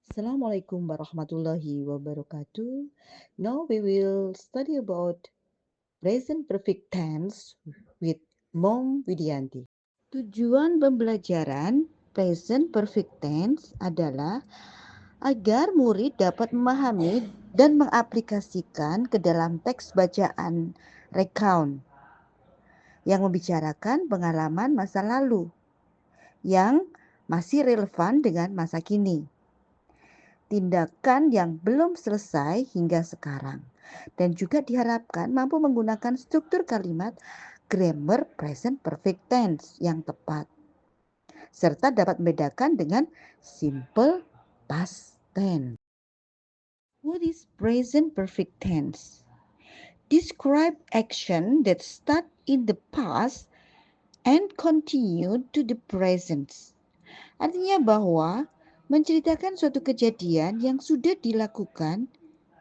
Assalamualaikum warahmatullahi wabarakatuh. Now we will study about present perfect tense with Mom Widianti. Tujuan pembelajaran present perfect tense adalah agar murid dapat memahami dan mengaplikasikan ke dalam teks bacaan recount yang membicarakan pengalaman masa lalu yang masih relevan dengan masa kini. Tindakan yang belum selesai hingga sekarang, dan juga diharapkan mampu menggunakan struktur kalimat grammar present perfect tense yang tepat, serta dapat membedakan dengan simple past tense. What is present perfect tense? Describe action that start in the past and continue to the present. Artinya bahwa menceritakan suatu kejadian yang sudah dilakukan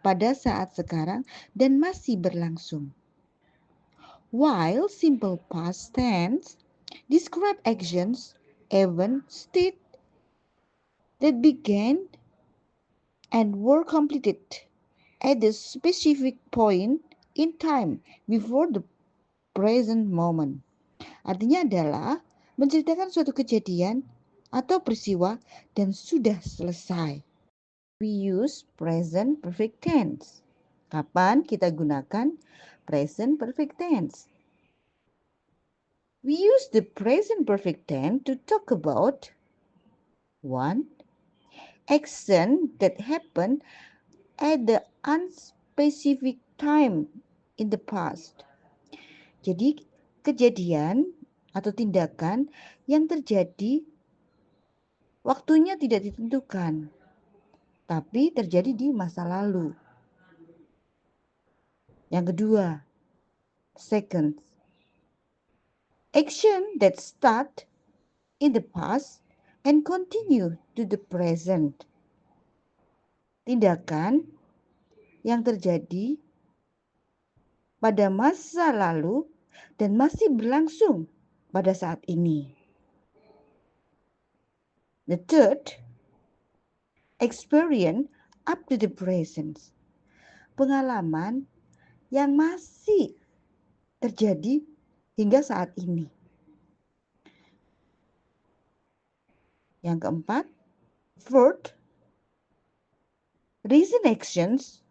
pada saat sekarang dan masih berlangsung. While simple past tense describe actions, events, state that began and were completed at a specific point in time before the present moment. Artinya adalah menceritakan suatu kejadian atau peristiwa dan sudah selesai. We use present perfect tense. Kapan kita gunakan present perfect tense? We use the present perfect tense to talk about 1. Action that happened at the unspecific time in the past. Jadi kejadian atau tindakan yang terjadi waktunya tidak ditentukan, tapi terjadi di masa lalu. Yang kedua, second, action that start in the past and continue to the present. Tindakan yang terjadi pada masa lalu dan masih berlangsung pada saat ini. The third, experience up to the present. Pengalaman yang masih terjadi hingga saat ini. Yang keempat, fourth, recent actions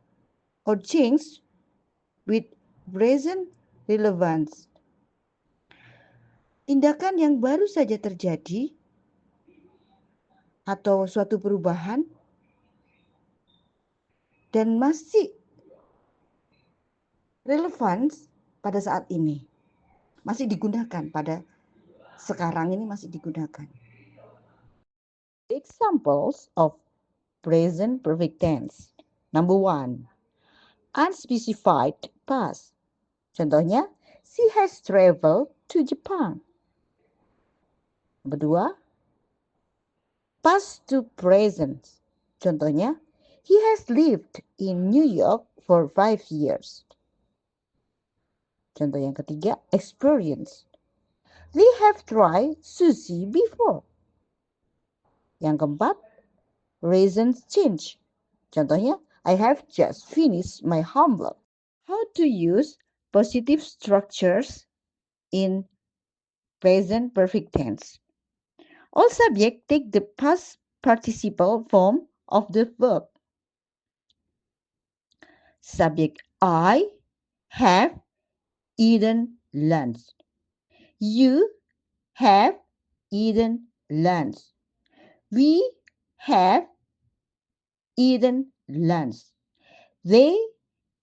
or change with present relevance. Tindakan yang baru saja terjadi atau suatu perubahan dan masih relevan pada saat ini. Masih digunakan pada sekarang ini masih digunakan. Examples of present perfect tense. Number 1. Unspecified past. Contohnya, she has traveled to Japan. Nomor 2. Past to present. Contohnya, he has lived in New York for 5 years. Contoh yang ketiga, experience. They have tried sushi before. Yang keempat, reasons change. Contohnya, I have just finished my homework. How to use positive structures in present perfect tense. All subjects take the past participle form of the verb. Subject I have eaten lunch. You have eaten lunch. We have eaten lunch. They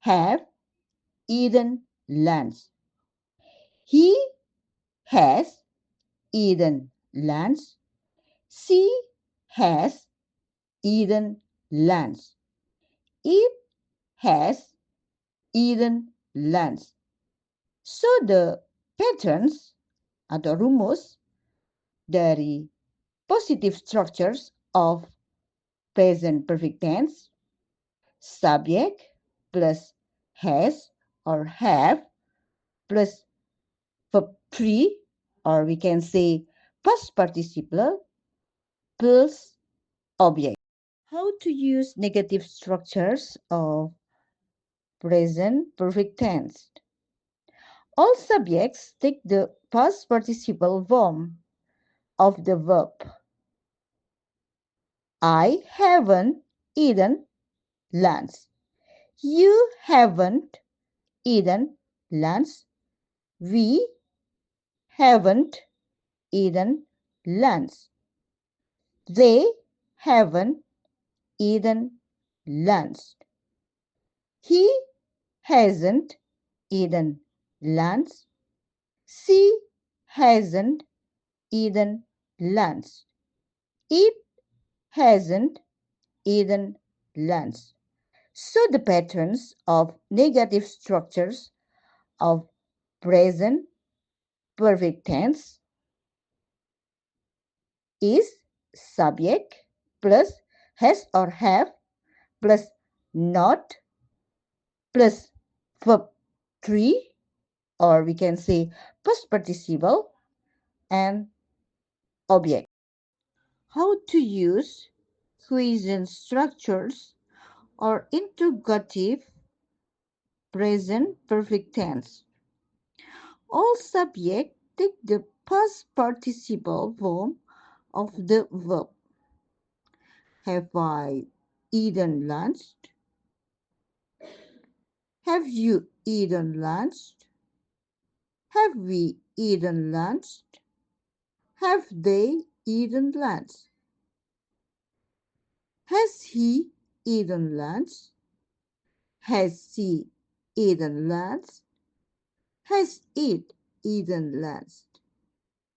have eaten lunch. He has eaten lunch. She has eaten lunch. It has eaten lunch. So the patterns atau rumus dari positive structures of present perfect tense, subject plus has or have plus verb 3, or we can say past participle plus object. How to use negative structures of present perfect tense. All subjects take the past participle form of the verb. I haven't eaten lunch. You haven't eaten lunch. We haven't eaten lunch. They haven't eaten lunch. He hasn't eaten lunch. She hasn't eaten lunch. It hasn't eaten lunch. So the patterns of negative structures of present perfect tense is subject plus has or have plus not plus verb 3, or we can say past participle, and object. How to use question structures or interrogative present perfect tense. All subjects take the past participle form of the verb. Have I eaten lunch? Have you eaten lunch? Have we eaten lunch? Have they eaten lunch? Has he eaten lunch? Has she eaten lunch? Has it eaten lunch?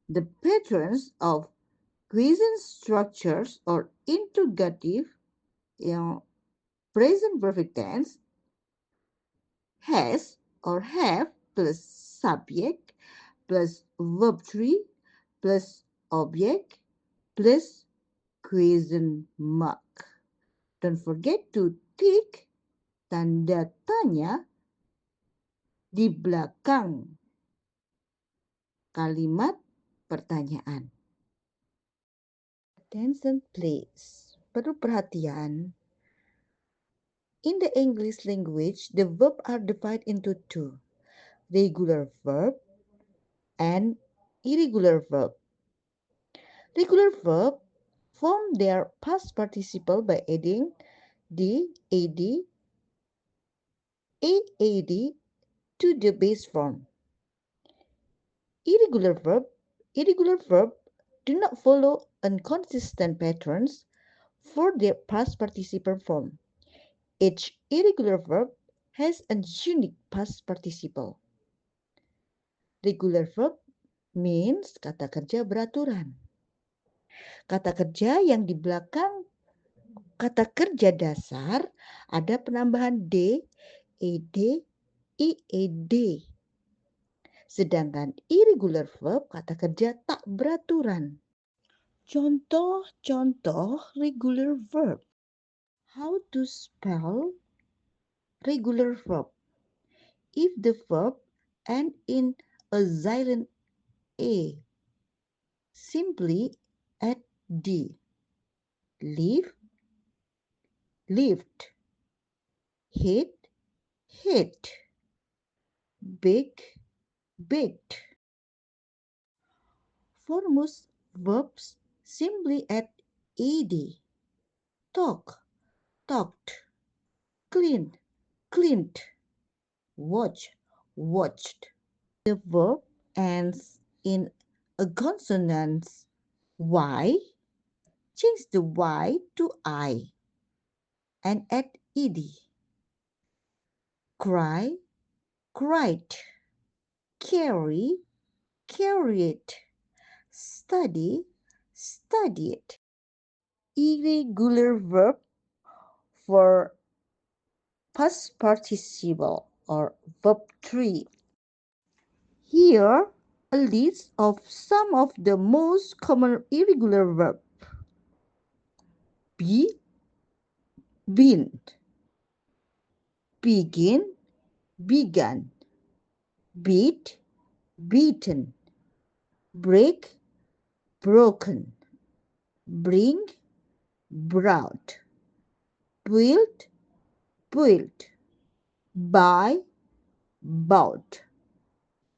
The patterns of question structures or interrogative present perfect tense has or have plus subject plus verb 3 plus object plus question mark. Don't forget to tick tanda tanya di belakang kalimat pertanyaan. Attention please. Perlu perhatian. In the English language, the verbs are divided into two, regular verb and irregular verb. Regular verb form their past participle by adding the AAD to the base form. Irregular verb do not follow inconsistent patterns for their past participle form. Each irregular verb has a unique past participle. Regular verb means kata kerja beraturan. Kata kerja yang di belakang kata kerja dasar ada penambahan D, ED, IED. Sedangkan irregular verb kata kerja tak beraturan. Contoh-contoh regular verb. How to spell regular verb? If the verb ends in a silent A, simply add D. Live, lived. Hit, hit. Big, baked. For most verbs, simply add ed. Talk, talked. Clean, cleaned. Watch, watched. The verb ends in a consonant Y. Change the Y to I and add ed. Cry, cried. Carry, carried. Study, studied. Irregular verb for past participle or verb 3. Here a list of some of the most common irregular verbs. Be, been. Begin, began. Beat, beaten. Break, broken. Bring, brought. build, built, buy, bought,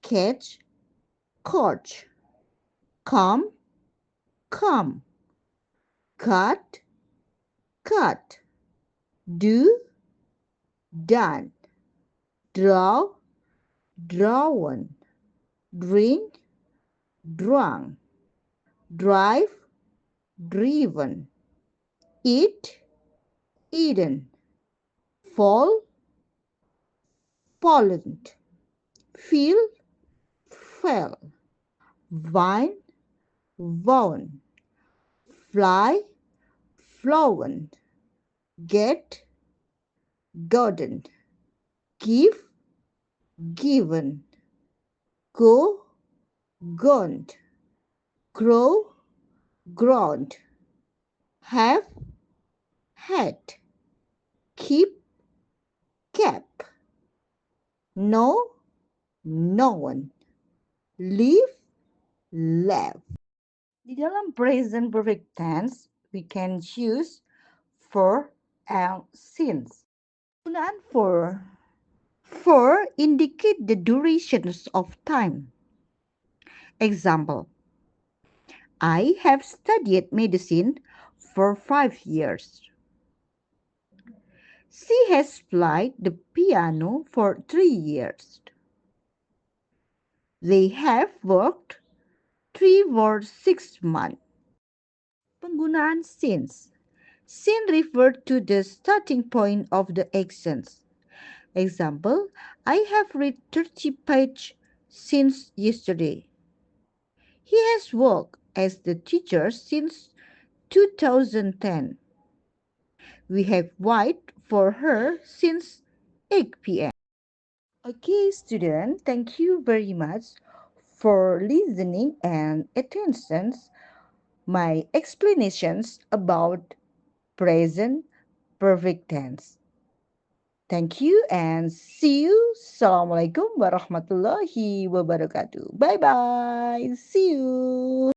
catch, caught, come, come, cut, cut, do, done, draw, drawn, drink, drunk, drive, driven, eat, eaten, fall, fallen, feel, fell, wine, wown, fly, flown, get, gotten, give, given, go, gone, grow, grown, have, had, keep, kept, know, known, live, left. Di dalam present perfect tense, we can use for and since. Penggunaan for. For indicate the durations of time. Example, I have studied medicine for 5 years. She has played the piano for 3 years. They have worked 3 or 6 months. Penggunaan since. Since refers to the starting point of the actions. Example, I have read 30 pages since yesterday. He has worked as the teacher since 2010. We have waited for her since 8 p.m. Okay, student, thank you very much for listening and attention my explanations about present perfect tense. Thank you and see you. Assalamualaikum warahmatullahi wabarakatuh. Bye bye. See you.